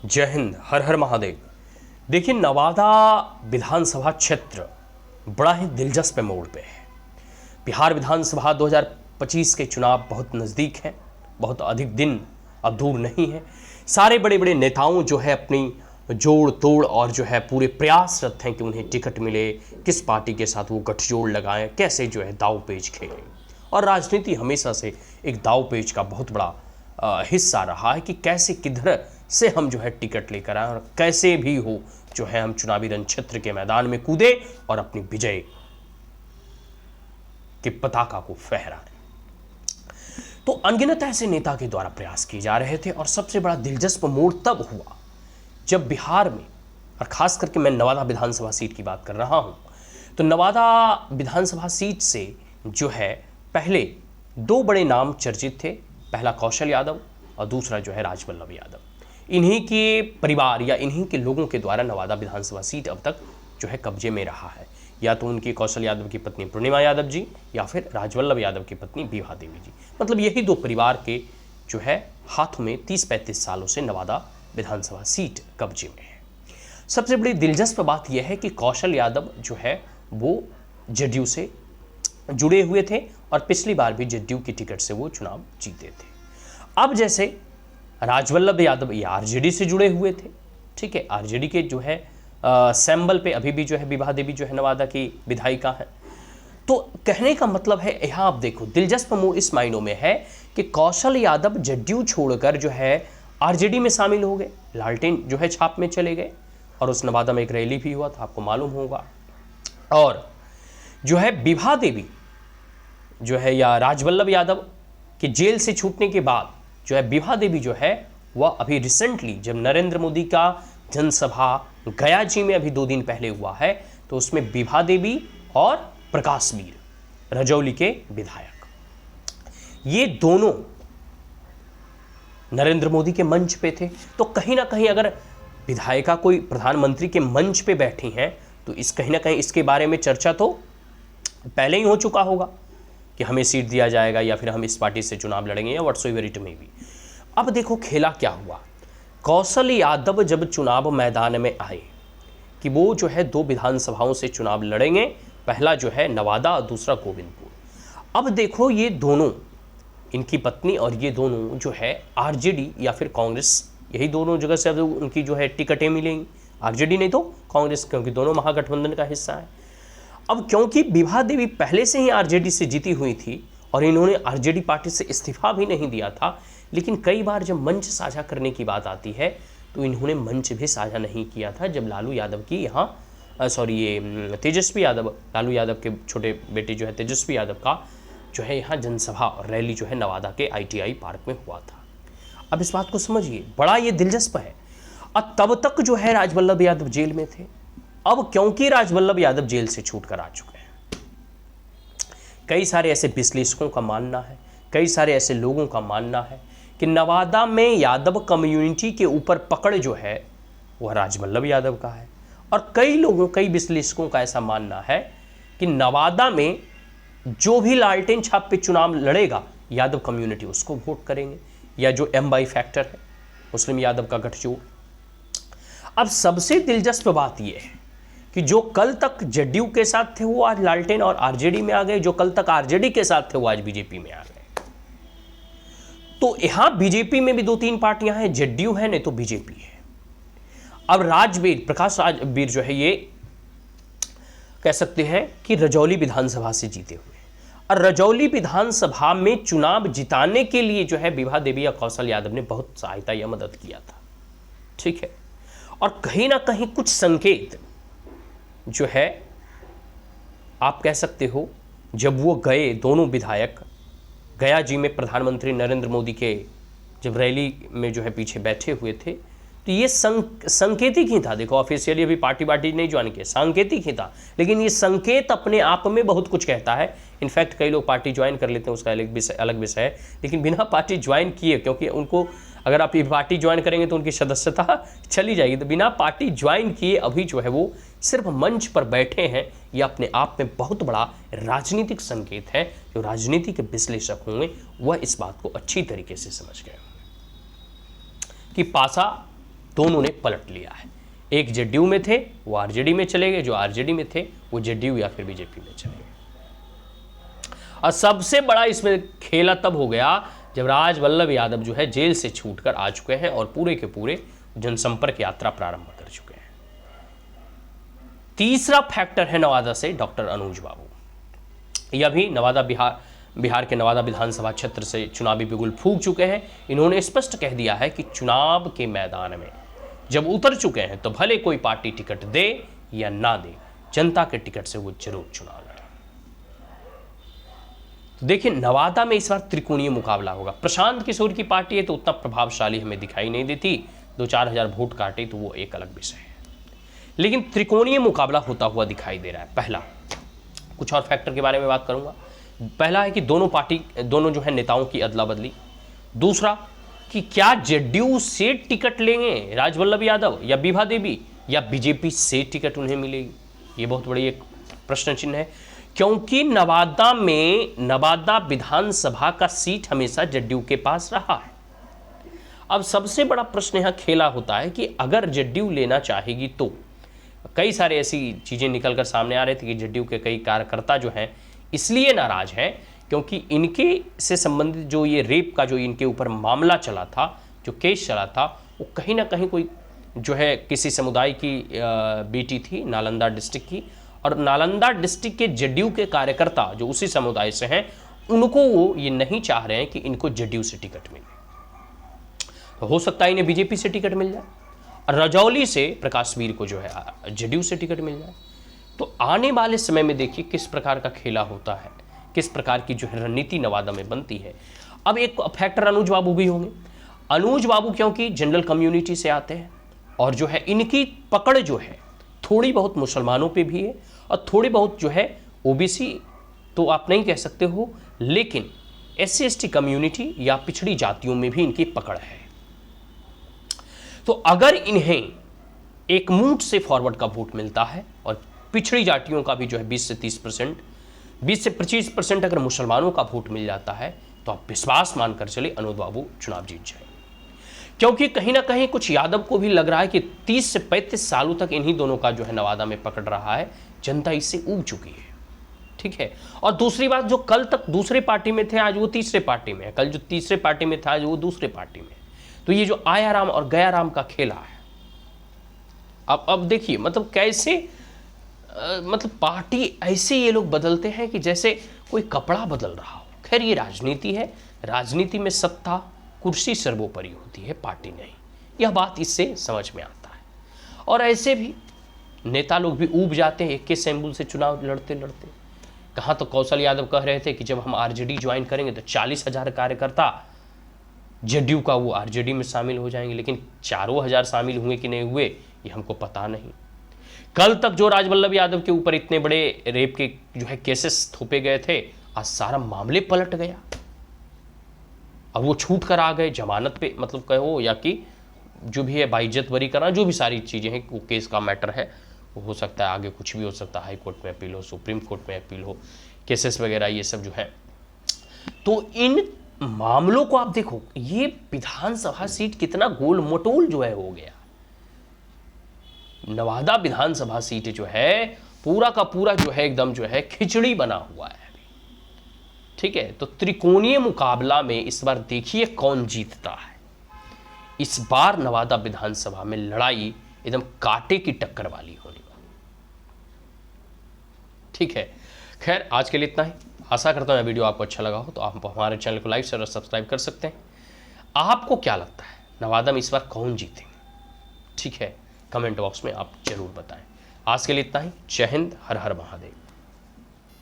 जय हिंद, हर हर महादेव। देखिए, नवादा विधानसभा क्षेत्र बड़ा ही दिलचस्प मोड़ पे है। बिहार विधानसभा 2025 के चुनाव बहुत नज़दीक हैं, बहुत अधिक दिन अब दूर नहीं है। सारे बड़े बड़े नेताओं जो है अपनी जोड़ तोड़ और जो है पूरे प्रयासरत हैं कि उन्हें टिकट मिले, किस पार्टी के साथ वो गठजोड़ लगाएं, कैसे जो है दाव पेच खेलें। और राजनीति हमेशा से एक दाव पेच का बहुत बड़ा हिस्सा रहा है कि कैसे किधर से हम जो है टिकट लेकर आए और कैसे भी हो जो है हम चुनावी रण क्षेत्र के मैदान में कूदे और अपनी विजय की पताका को फहराए। तो अनगिनत ऐसे नेता के द्वारा प्रयास किए जा रहे थे और सबसे बड़ा दिलचस्प मोड़ तब हुआ जब बिहार में, और खास करके मैं नवादा विधानसभा सीट की बात कर रहा हूं, तो नवादा विधानसभा सीट से जो है पहले दो बड़े नाम चर्चित थे। पहला कौशल यादव और दूसरा जो है राजवल्लभ यादव। इन्हीं के परिवार या इन्हीं के लोगों के द्वारा नवादा विधानसभा सीट अब तक जो है कब्जे में रहा है। या तो उनकी कौशल यादव की पत्नी पूर्णिमा यादव जी या फिर राजवल्लभ यादव की पत्नी विभा देवी जी। मतलब यही दो परिवार के जो है हाथों में 30-35 सालों से नवादा विधानसभा सीट कब्जे में है। सबसे बड़ी दिलचस्प बात यह है कि कौशल यादव जो है वो जेडीयू से जुड़े हुए थे और पिछली बार भी जेडीयू की टिकट से वो चुनाव जीते थे। अब जैसे राजवल्लभ यादव ये आरजेडी से जुड़े हुए थे, ठीक है, आरजेडी के जो है सैंबल पे अभी भी जो है विभा देवी जो है नवादा की विधायिका है। तो कहने का मतलब है, यहाँ आप देखो दिलचस्प मोड़ इस मायनों में है कि कौशल यादव जेडीयू छोड़कर जो है आरजेडी में शामिल हो गए, लालटेन जो है छाप में चले गए और उस नवादा में एक रैली भी हुआ था, आपको मालूम होगा। और जो है विभा देवी जो है या राजवल्लभ यादव के जेल से छूटने के बाद जो है विभा देवी जो है वह अभी रिसेंटली जब नरेंद्र मोदी का जनसभा गया जी में अभी 2 दिन पहले हुआ है, तो उसमें विभा देवी और प्रकाश वीर रजौली के विधायक, ये दोनों नरेंद्र मोदी के मंच पे थे। तो कहीं ना कहीं अगर विधायिका कोई प्रधानमंत्री के मंच पे बैठी हैं तो इस कहीं ना कहीं इसके बारे में चर्चा तो पहले ही हो चुका होगा कि हमें सीट दिया जाएगा या फिर हम इस पार्टी से चुनाव लड़ेंगे या व्हाटसोएवर इट में भी। अब देखो खेला क्या हुआ। कौशल यादव जब चुनाव मैदान में आए कि वो जो है 2 विधानसभाओं से चुनाव लड़ेंगे, पहला जो है नवादा और दूसरा गोविंदपुर। अब देखो ये दोनों, इनकी पत्नी और ये दोनों जो है आरजेडी या फिर कांग्रेस, यही दोनों जगह से अब उनकी जो है टिकटें मिलेंगी, आरजेडी नहीं तो कांग्रेस, क्योंकि दोनों महागठबंधन का हिस्सा है। अब क्योंकि विभा देवी पहले से ही आरजेडी से जीती हुई थी और इन्होंने आरजेडी पार्टी से इस्तीफा भी नहीं दिया था, लेकिन कई बार जब मंच साझा करने की बात आती है तो इन्होंने मंच भी साझा नहीं किया था जब लालू यादव की यहाँ ये तेजस्वी यादव, लालू यादव के छोटे बेटे जो है तेजस्वी यादव का जो है यहाँ जनसभा और रैली जो है नवादा के ITI पार्क में हुआ था। अब इस बात को समझिए, बड़ा ये दिलचस्प है। और तब तक जो है राजवल्लभ यादव जेल में थे। अब क्योंकि राजवल्लभ यादव जेल से छूटकर आ चुके हैं, कई सारे ऐसे विश्लेषकों का मानना है, कई सारे ऐसे लोगों का मानना है कि नवादा में यादव कम्युनिटी के ऊपर पकड़ जो है वह राजवल्लभ यादव का है। और कई विश्लेषकों का ऐसा मानना है कि नवादा में जो भी लालटेन छाप पे चुनाव लड़ेगा यादव कम्युनिटी उसको वोट करेंगे, या जो MY फैक्टर है मुस्लिम यादव का गठजोड़। अब सबसे दिलचस्प बात यह है कि जो कल तक जेडीयू के साथ थे वो आज लालटेन और आरजेडी में आ गए, जो कल तक आरजेडी के साथ थे वो आज बीजेपी में आ गए। तो यहां बीजेपी में भी 2-3 पार्टियां हैं, जेडीयू है नहीं तो बीजेपी है। अब प्रकाश राजवीर जो है ये कह सकते हैं कि रजौली विधानसभा से जीते हुए, और रजौली विधानसभा में चुनाव जिताने के लिए जो है विभा देवी या कौशल यादव ने बहुत सहायता या मदद किया था, ठीक है। और कहीं ना कहीं कुछ संकेत जो है आप कह सकते हो, जब वो गए दोनों विधायक गया जी में प्रधानमंत्री नरेंद्र मोदी के जब रैली में जो है पीछे बैठे हुए थे, तो ये संकेतिक ही था। देखो ऑफिशियली अभी पार्टी नहीं ज्वाइन किया, सांकेतिक ही था, लेकिन ये संकेत अपने आप में बहुत कुछ कहता है। इनफैक्ट कई लोग पार्टी ज्वाइन कर लेते हैं, उसका अलग विषय है, लेकिन बिना पार्टी ज्वाइन किए, क्योंकि उनको अगर आप ये पार्टी ज्वाइन करेंगे तो उनकी सदस्यता चली जाएगी, तो बिना पार्टी ज्वाइन किए अभी जो है वो सिर्फ मंच पर बैठे हैं, यह अपने आप में बहुत बड़ा राजनीतिक संकेत है। जो राजनीति के विश्लेषक होंगे वह इस बात को अच्छी तरीके से समझ गए कि पासा दोनों ने पलट लिया है। एक जेडीयू में थे वो आरजेडी में चले गए, जो आरजेडी में थे वो जेडीयू या फिर बीजेपी में चले गए। और सबसे बड़ा इसमें खेला तब हो गया जब राजवल्लभ यादव जो है जेल से छूटकर आ चुके हैं और पूरे के पूरे जनसंपर्क यात्रा प्रारंभ कर चुके हैं। तीसरा फैक्टर है नवादा से डॉक्टर अनुज बाबू। यह भी नवादा बिहार के नवादा विधानसभा क्षेत्र से चुनावी बिगुल फूंक चुके हैं। इन्होंने स्पष्ट कह दिया है कि चुनाव के मैदान में जब उतर चुके हैं तो भले कोई पार्टी टिकट दे या ना दे, जनता के टिकट से वो जरूर चुनाव लड़े। तो देखिए नवादा में इस बार त्रिकोणीय मुकाबला होगा। प्रशांत किशोर की पार्टी है तो उतना प्रभावशाली हमें दिखाई नहीं देती, 2-4 हजार वोट काटे तो वो एक अलग विषय है, लेकिन त्रिकोणीय मुकाबला होता हुआ दिखाई दे रहा है। पहला, कुछ और फैक्टर के बारे में बात करूंगा। पहला है कि दोनों जो है नेताओं की अदला बदली। दूसरा कि क्या जेडीयू से टिकट लेंगे राजवल्लभ यादव या विभा देवी, या बीजेपी से टिकट उन्हें मिलेगी, ये बहुत बड़ी एक प्रश्न चिन्ह है, क्योंकि नवादा विधानसभा का सीट हमेशा जेडीयू के पास रहा है। अब सबसे बड़ा प्रश्न यहां खेला होता है कि अगर जेडीयू लेना चाहेगी तो कई सारे ऐसी चीजें निकलकर सामने आ रही थी कि जेडीयू के कई कार्यकर्ता जो हैं इसलिए नाराज हैं क्योंकि इनके से संबंधित जो ये रेप का जो इनके ऊपर मामला चला था, जो केस चला था, वो कहीं ना कहीं कोई जो है किसी समुदाय की बेटी थी, नालंदा डिस्ट्रिक्ट की, और नालंदा डिस्ट्रिक्ट के जेडीयू के कार्यकर्ता जो उसी समुदाय से हैं, उनको वो ये नहीं चाह रहे हैं कि इनको जेडीयू से टिकट मिले। तो हो सकता है इन्हें बीजेपी से टिकट मिल जाए और रजौली से प्रकाश वीर को जो है जेडीयू से टिकट मिल जाए। तो आने वाले समय में देखिए किस प्रकार का खेला होता है, किस प्रकार की जो है रणनीति नवादा में बनती है। अब एक फैक्टर अनुज बाबू भी होंगे। अनुज बाबू क्योंकि जनरल कम्युनिटी से आते हैं और जो है इनकी पकड़ जो है थोड़ी बहुत मुसलमानों पे भी है और थोड़ी बहुत जो है ओबीसी तो आप नहीं कह सकते हो, लेकिन SC/ST कम्युनिटी या पिछड़ी जातियों में भी इनकी पकड़ है। तो अगर इन्हें एक मूठ से फॉरवर्ड का वोट मिलता है और पिछड़ी जातियों का भी जो है 20 से 30%, 20 से 25% अगर मुसलमानों का वोट मिल जाता है तो आप विश्वास मानकर चले अनुज बाबू चुनाव जीत जाए। क्योंकि कहीं ना कहीं कुछ यादव को भी लग रहा है कि 30 से 35 सालों तक इन्हीं दोनों का जो है नवादा में पकड़ रहा है, जनता इससे ऊब चुकी है। ठीक है, और दूसरी बात, जो कल तक दूसरे पार्टी में थे आज वो तीसरे पार्टी में है, कल जो तीसरे पार्टी में था आज वो दूसरे पार्टी में। तो ये जो आया राम और गया राम का खेला है, अब देखिए मतलब कैसे मतलब पार्टी ऐसे ये लोग बदलते हैं कि जैसे कोई कपड़ा बदल रहा हो। खैर ये राजनीति है, राजनीति में सत्ता कुर्सी सर्वोपरि होती है, पार्टी नहीं। यह बात इससे समझ में आता है। और ऐसे भी नेता लोग भी ऊब जाते हैं 21 एम्बुल से चुनाव लड़ते लड़ते। कहाँ तो कौशल यादव कह रहे थे कि जब हम आरजेडी ज्वाइन करेंगे तो 40,000 कार्यकर्ता जेडीयू का वो आरजेडी में शामिल हो जाएंगे, लेकिन 4,000 शामिल हुए कि नहीं हुए ये हमको पता नहीं। कल तक जो राजवल्लभ यादव के ऊपर इतने बड़े रेप के जो है केसेस थोपे गए थे, आज सारा मामले पलट गया। अब वो छूट कर आ गए जमानत पे, मतलब कहो या कि जो भी है बाइज्जत बरी करना, जो भी सारी चीज़ें हैं वो केस का मैटर है, वो हो सकता है आगे कुछ भी हो सकता है, हाई कोर्ट में अपील हो, सुप्रीम कोर्ट में अपील हो, केसेस वगैरह ये सब जो है। तो इन मामलों को आप देखो, ये विधानसभा सीट कितना गोल मटोल जो है हो गया। नवादा विधानसभा सीट जो है पूरा का पूरा जो है एकदम जो है खिचड़ी बना हुआ है अभी। ठीक है, तो त्रिकोणीय मुकाबला में इस बार देखिए कौन जीतता है। इस बार नवादा विधानसभा में लड़ाई एकदम कांटे की टक्कर वाली होने वाली। ठीक है, खैर आज के लिए इतना ही। आशा करता हूं वीडियो आपको अच्छा लगा हो, तो आप हमारे चैनल को लाइक शेयर और सब्सक्राइब कर सकते हैं। आपको क्या लगता है नवादा में इस बार कौन जीतेंगे? ठीक है, कमेंट बॉक्स में आप जरूर बताएं। आज के लिए इतना ही। जय हिंद, हर हर महादेव।